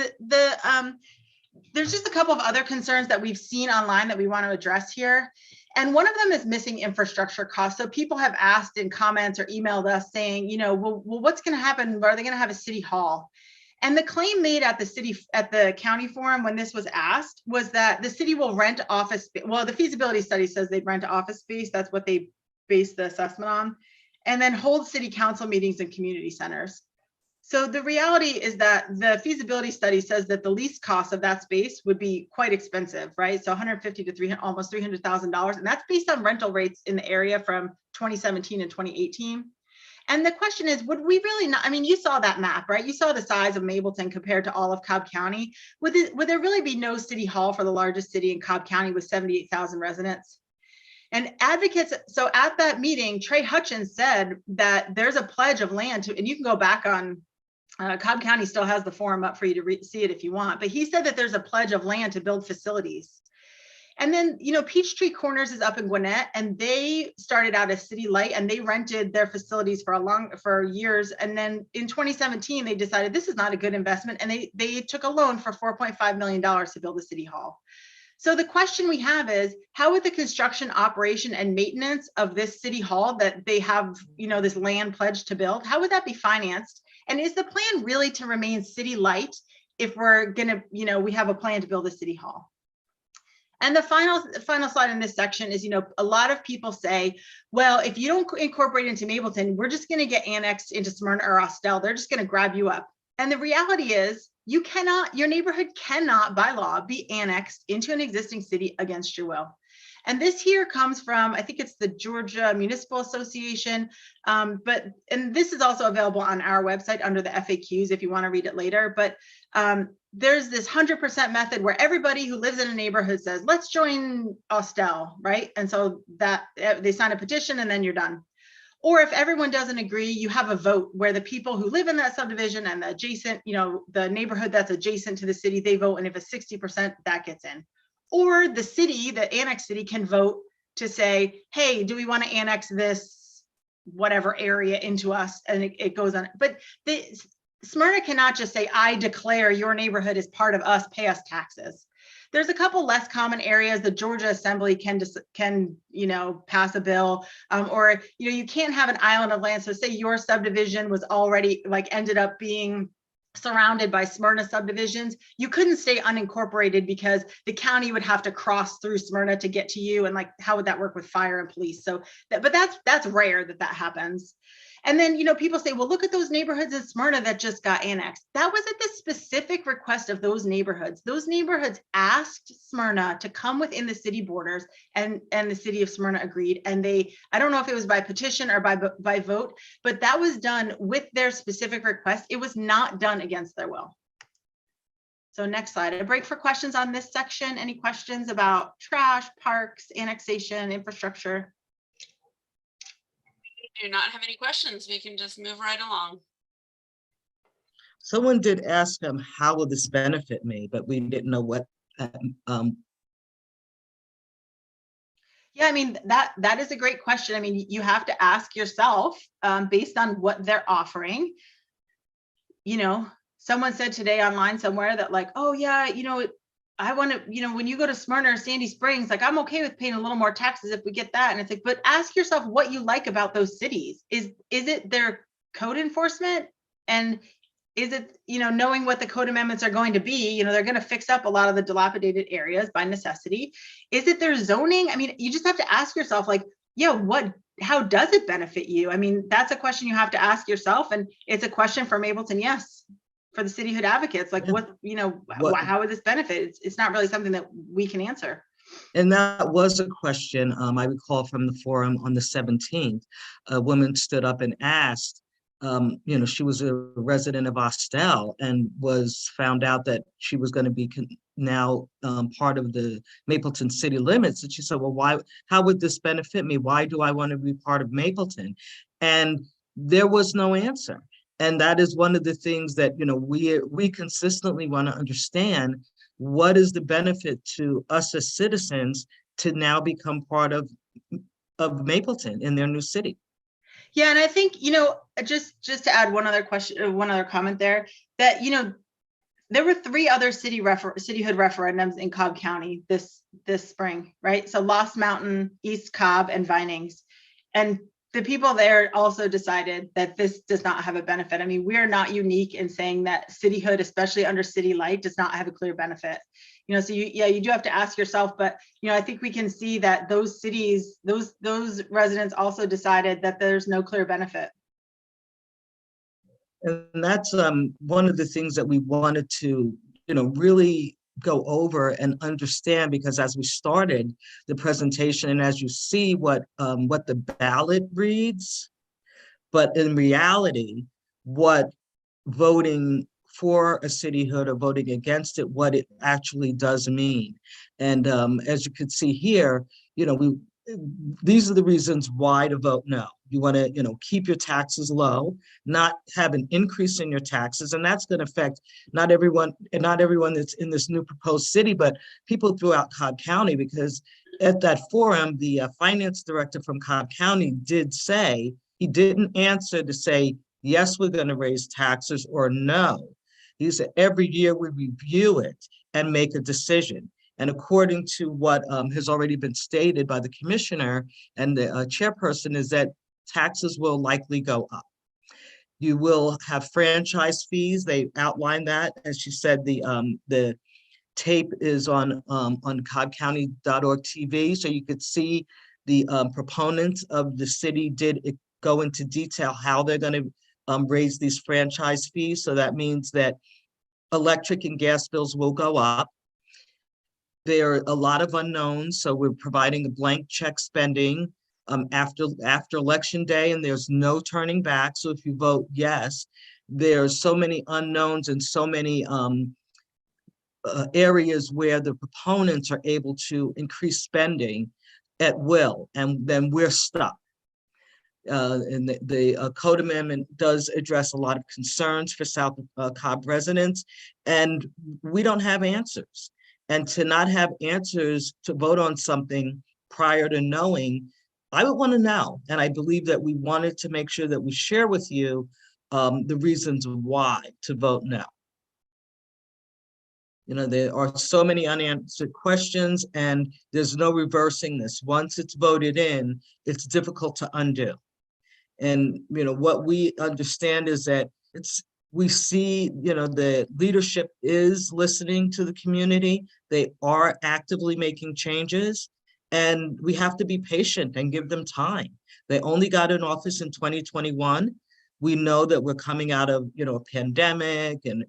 There's just a couple of other concerns that we've seen online that we want to address here. And one of them is missing infrastructure costs. So people have asked in comments or emailed us saying, you know, well what's going to happen? Are they going to have a city hall? And the claim made at the county forum when this was asked was that the city will rent office. Well, the feasibility study says they'd rent office space. That's what they based the assessment on, and then hold city council meetings in community centers. So the reality is that the feasibility study says that the lease cost of that space would be quite expensive, right? So 150 to 300, almost $300,000, and that's based on rental rates in the area from 2017 and 2018. And the question is, would we really not, I mean, you saw that map, right? You saw the size of Mableton compared to all of Cobb County. Would there really be no city hall for the largest city in Cobb County with 78,000 residents? And advocates, so at that meeting, Trey Hutchins said that there's a pledge of land to, and you can go back on, Cobb County still has the forum up for you to see it if you want, but he said that there's a pledge of land to build facilities. And then, you know, Peachtree Corners is up in Gwinnett, and they started out as City Light, and they rented their facilities for years. And then in 2017, they decided this is not a good investment, and they took a loan for $4.5 million to build a city hall. So the question we have is, how would the construction, operation, and maintenance of this city hall that they have, you know, this land pledge to build, how would that be financed? And is the plan really to remain City Light if we're gonna, you know, we have a plan to build a city hall? And the final slide in this section is, you know, a lot of people say, well, if you don't incorporate into Mableton, we're just going to get annexed into Smyrna or Austell. They're just going to grab you up. And the reality is, you cannot, your neighborhood cannot by law be annexed into an existing city against your will. And this here comes from, I think it's the Georgia Municipal Association, and this is also available on our website under the FAQs if you want to read it later. But there's this 100% method where everybody who lives in a neighborhood says, let's join Austell, right? And so that they sign a petition and then you're done. Or if everyone doesn't agree, you have a vote where the people who live in that subdivision and the adjacent, you know, the neighborhood that's adjacent to the city, they vote. And if it's 60%, that gets in. Or the city, the annexed city, can vote to say, hey, do we want to annex this whatever area into us? And it goes on. But Smyrna cannot just say, I declare your neighborhood is part of us, pay us taxes. There's a couple less common areas. The Georgia Assembly can you know, pass a bill, or, you know, you can't have an island of land. So say your subdivision was already like ended up being surrounded by Smyrna subdivisions, you couldn't stay unincorporated because the county would have to cross through Smyrna to get to you. And like, how would that work with fire and police? So, but that's rare that happens. And then, you know, people say, well, look at those neighborhoods in Smyrna that just got annexed. That was at the specific request of those neighborhoods. Those neighborhoods asked Smyrna to come within the city borders, and the city of Smyrna agreed. And I don't know if it was by petition or by vote, but that was done with their specific request. It was not done against their will. So next slide, a break for questions on this section. Any questions about trash, parks, annexation, infrastructure? Do not have any questions. We can just move right along. Someone did ask how will this benefit me, but we didn't know what. Yeah, I mean, that is a great question. I mean, you have to ask yourself based on what they're offering. You know, someone said today online somewhere that like, oh yeah, you know, I want to, you know, when you go to Smyrna or Sandy Springs, like I'm okay with paying a little more taxes if we get that. And it's like, but ask yourself what you like about those cities. Is it their code enforcement? And is it, you know, knowing what the code amendments are going to be, you know, they're going to fix up a lot of the dilapidated areas by necessity. Is it their zoning? I mean, you just have to ask yourself like, yeah, how does it benefit you? I mean, that's a question you have to ask yourself. And it's a question for Mableton, yes. For the cityhood advocates, like what, you know, how would this benefit? It's not really something that we can answer. And that was a question I recall from the forum on the 17th. A woman stood up and asked, she was a resident of Austell and was found out that she was going to be now part of the Mapleton city limits. And she said, well, how would this benefit me? Why do I want to be part of Mapleton? And there was no answer. And that is one of the things that, we consistently want to understand. What is the benefit to us as citizens to now become part of Mapleton in their new city? Yeah, and I think, just to add one other comment there, that, there were 3 other cityhood referendums in Cobb County this spring, right? So Lost Mountain, East Cobb, and Vinings. And the people there also decided that this does not have a benefit. I mean, we are not unique in saying that cityhood, especially under city light, does not have a clear benefit. So you do have to ask yourself, but I think we can see that those cities, those residents also decided that there's no clear benefit. And that's one of the things that we wanted to, really go over and understand, because as we started the presentation and as you see what the ballot reads, but in reality, what voting for a cityhood or voting against it, what it actually does mean. And as you can see here, these are the reasons why to vote no. You want to, keep your taxes low, not have an increase in your taxes, and that's going to affect not everyone that's in this new proposed city, but people throughout Cobb County. Because at that forum, the finance director from Cobb County did say, he didn't answer to say, yes, we're going to raise taxes or no. He said, every year we review it and make a decision. And according to what has already been stated by the commissioner and the chairperson, is that taxes will likely go up. You will have franchise fees. They outlined that. As she said, the tape is on cobbcounty.org TV, so you could see the proponents of the city did go into detail how they're going to raise these franchise fees. So that means that electric and gas bills will go up. There are a lot of unknowns, so we're providing a blank check spending after election day, and there's no turning back. So if you vote yes, there's so many unknowns and so many areas where the proponents are able to increase spending at will, and then we're stuck. And the code amendment does address a lot of concerns for South Cobb residents, and we don't have answers. And to not have answers to vote on something prior to knowing, I would want to know. And I believe that we wanted to make sure that we share with you the reasons why to vote no. There are so many unanswered questions, and there's no reversing this. Once it's voted in, it's difficult to undo. And what we understand is that we see, the leadership is listening to the community. They are actively making changes, and we have to be patient and give them time. They only got in office in 2021. We know that we're coming out of, a pandemic and,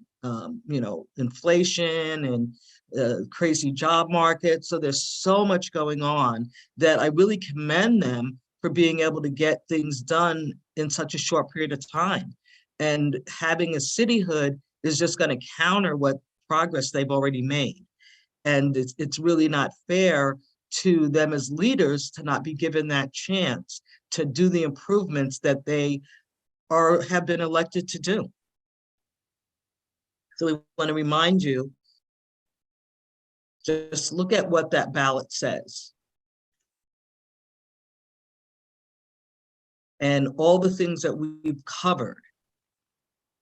inflation and crazy job market. So there's so much going on that I really commend them for being able to get things done in such a short period of time. And having a cityhood is just going to counter what progress they've already made. And it's really not fair to them as leaders to not be given that chance to do the improvements that they have been elected to do. So we want to remind you, just look at what that ballot says. And all the things that we've covered,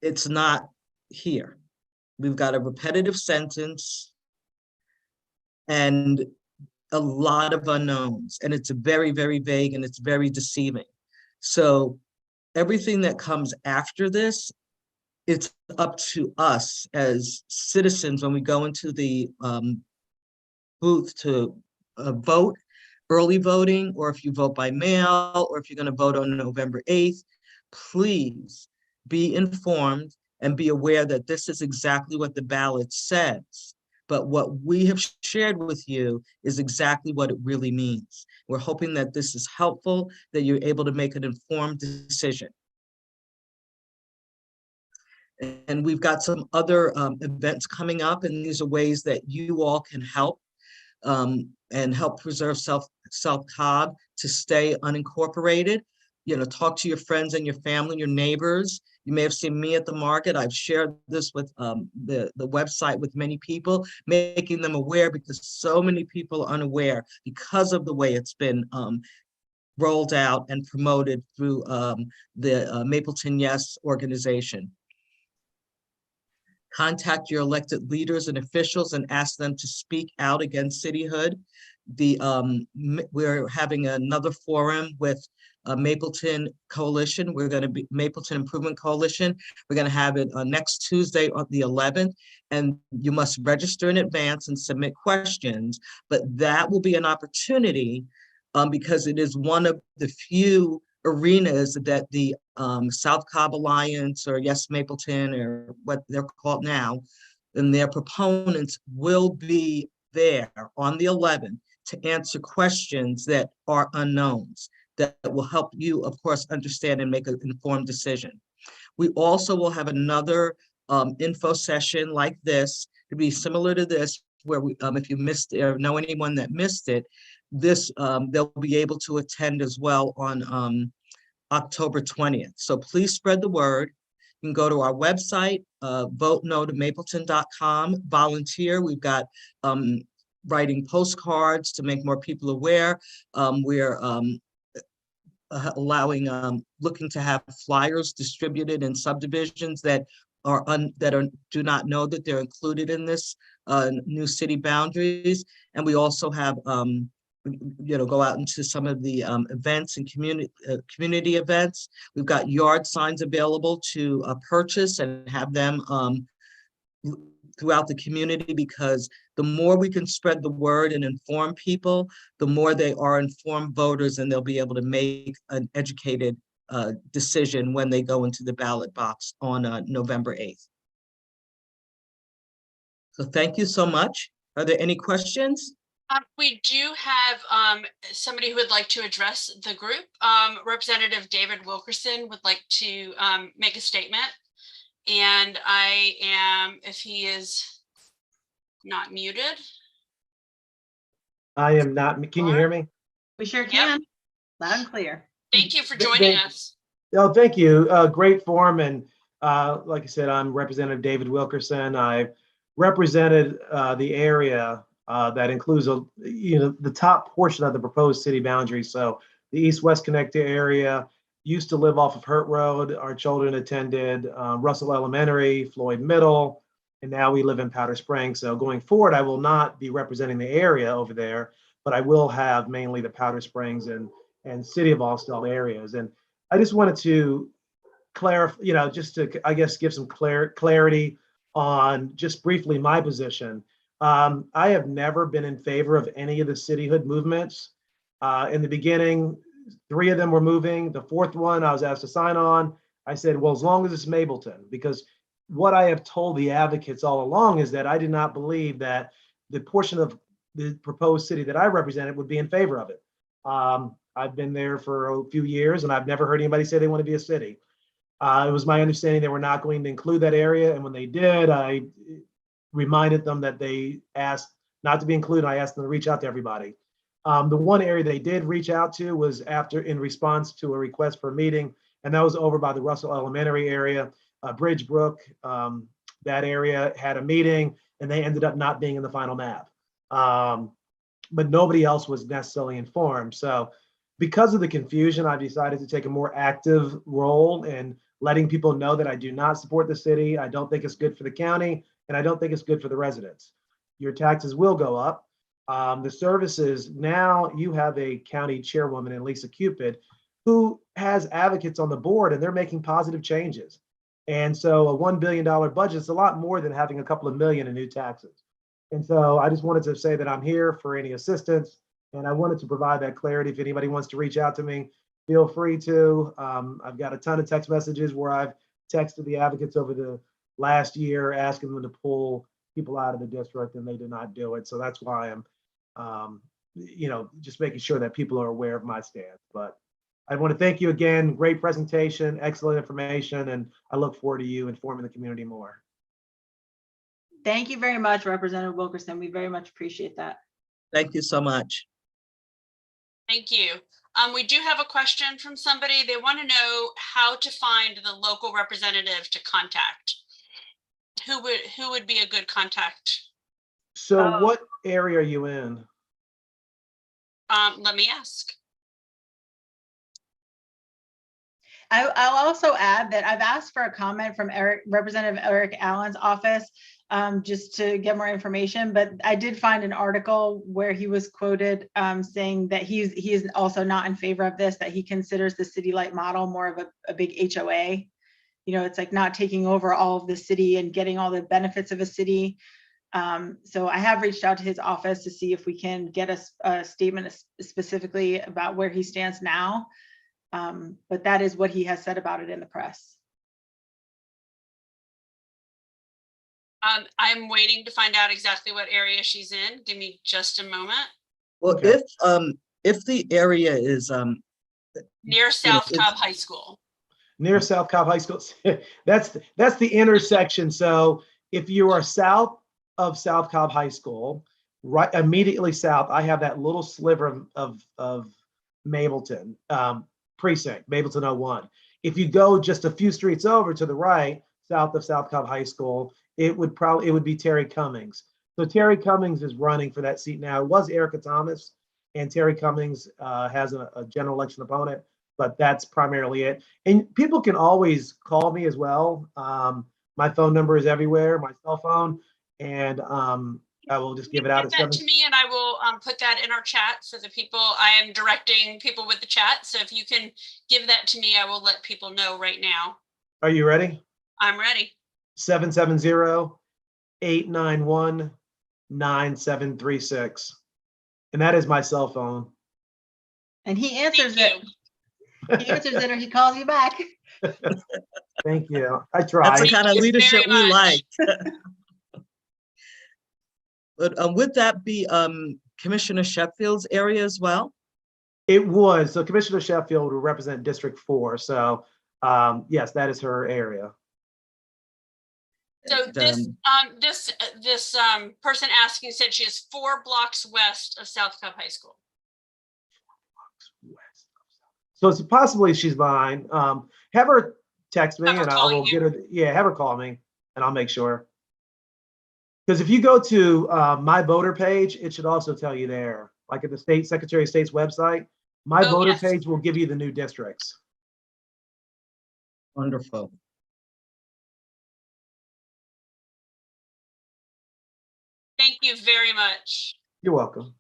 it's not here. We've got a repetitive sentence and a lot of unknowns, and it's very, very vague, and it's very deceiving. So everything that comes after this, it's up to us as citizens when we go into the booth to vote, early voting, or if you vote by mail, or if you're going to vote on November 8th, please be informed and be aware that this is exactly what the ballot says. But what we have shared with you is exactly what it really means. We're hoping that this is helpful, that you're able to make an informed decision. And we've got some other events coming up, and these are ways that you all can help and help preserve South Cobb to stay unincorporated. You know, talk to your friends and your family, your neighbors. You may have seen me at the market. I've shared this with the website with many people, making them aware, because so many people are unaware because of the way it's been rolled out and promoted through the Mableton Yes organization. Contact your elected leaders and officials and ask them to speak out against cityhood. We're having another forum with Mableton Coalition. We're going to be Mableton Improvement Coalition. We're going to have it next Tuesday on the 11th, and you must register in advance and submit questions. But that will be an opportunity because it is one of the few arenas that the South Cobb Alliance, or Yes Mableton, or what they're called now, and their proponents will be there on the 11th to answer questions that are unknowns, that will help you, of course, understand and make an informed decision. We also will have another info session like this, to be similar to this, where we, if you missed it or know anyone that missed it, this they'll be able to attend as well on October 20th. So please spread the word. You can go to our website, votenotomableton.com, volunteer. We've got writing postcards to make more people aware. We're allowing, looking to have flyers distributed in subdivisions that do not know that they're included in this new city boundaries. And we also have go out into some of the events and community events. We've got yard signs available to purchase and have them throughout the community, because the more we can spread the word and inform people, the more they are informed voters, and they'll be able to make an educated decision when they go into the ballot box on November 8th. So thank you so much. Are there any questions? We do have somebody who would like to address the group. Representative David Wilkerson would like to make a statement. And I am, if he is not muted. I am not. Can you hear me? We sure can. Loud and clear. Thank you for joining us. Oh, thank you. Great forum. And like I said, I'm Representative David Wilkerson. I represented the area that includes the top portion of the proposed city boundary. So the east-west connector area. Used to live off of Hurt Road. Our children attended Russell Elementary, Floyd Middle, and now we live in Powder Springs. So going forward, I will not be representing the area over there, but I will have mainly the Powder Springs and City of Austell areas. And I just wanted to clarify, just to, I guess, give some clarity on just briefly my position. I have never been in favor of any of the cityhood movements. In the beginning, 3 of them were moving. The 4th one I was asked to sign on. I said, well, as long as it's Mableton, because what I have told the advocates all along is that I did not believe that the portion of the proposed city that I represented would be in favor of it. I've been there for a few years and I've never heard anybody say they want to be a city. It was my understanding they were not going to include that area. And when they did, I reminded them that they asked not to be included. I asked them to reach out to everybody. The one area they did reach out to was in response to a request for a meeting, and that was over by the Russell Elementary area, Bridgebrook. That area had a meeting, and they ended up not being in the final map. But nobody else was necessarily informed. So because of the confusion, I've decided to take a more active role in letting people know that I do not support the city. I don't think it's good for the county, and I don't think it's good for the residents. Your taxes will go up. The services, now you have a county chairwoman in Lisa Cupid who has advocates on the board, and they're making positive changes. And so a $1 billion budget is a lot more than having a couple of million in new taxes. And so I just wanted to say that I'm here for any assistance, and I wanted to provide that clarity. If anybody wants to reach out to me, feel free to. I've got a ton of text messages where I've texted the advocates over the last year asking them to pull people out of the district, and they did not do it. So that's why I'm, just making sure that people are aware of my stance. But I want to thank you again. Great presentation, excellent information, and I look forward to you informing the community more. Thank you very much, Representative Wilkerson. We very much appreciate that. Thank you so much. Thank you. We do have a question from somebody. They want to know how to find the local representative to contact. Who would be a good contact? So Oh. what area are you in? Let me ask. I'll also add that I've asked for a comment from Representative Eric Allen's office, just to get more information, but I did find an article where he was quoted saying that he is also not in favor of this, that he considers the city light model more of a big HOA. It's like not taking over all of the city and getting all the benefits of a city. So I have reached out to his office to see if we can get a statement specifically about where he stands now. But that is what he has said about it in the press. I'm waiting to find out exactly what area she's in. Give me just a moment. Well, Okay. if the area is Near South it's- Cobb High School. Near South Cobb High School. That's the intersection. So if you are south of South Cobb High School, right immediately south, I have that little sliver of Mableton precinct, Mableton 01. If you go just a few streets over to the right, south of South Cobb High School, it would be Terry Cummings. So Terry Cummings is running for that seat now. It was Erica Thomas, and Terry Cummings has a general election opponent, but that's primarily it. And people can always call me as well. My phone number is everywhere, my cell phone, and I will just give it out at Give that to me, and I will put that in our chat for the people. I am directing people with the chat, so if you can give that to me, I will let people know right now. Are you ready? I'm ready. 770-891-9736. And that is my cell phone. And he answers Thank it. you. He answers it or he calls you back. Thank you. I That's tried. the kind of Thank you leadership very we much. like. But would that be Commissioner Sheffield's area as well? It was. So Commissioner Sheffield will represent District 4. So yes, that is her area. So And, this person asking said she is 4 blocks west of South Cobb High School. So it's possibly she's mine. Have her text me Have her and I call will you. get her. Yeah, have her call me and I'll make sure. Because if you go to my voter page, it should also tell you there, like at the state Secretary of State's website, my Oh, voter yes. page will give you the new districts. wonderful. Thank you very much. You're welcome.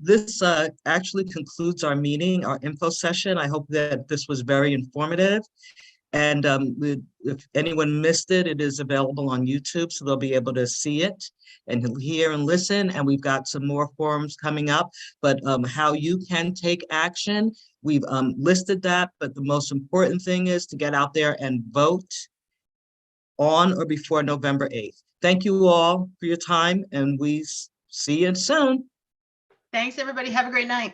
This actually concludes our meeting, our info session. I hope that this was very informative. And if anyone missed it, it is available on YouTube, so they'll be able to see it and hear and listen. And we've got some more forums coming up, but how you can take action, we've listed that. But the most important thing is to get out there and vote on or before November 8th. Thank you all for your time, and we see you soon. Thanks, everybody. Have a great night.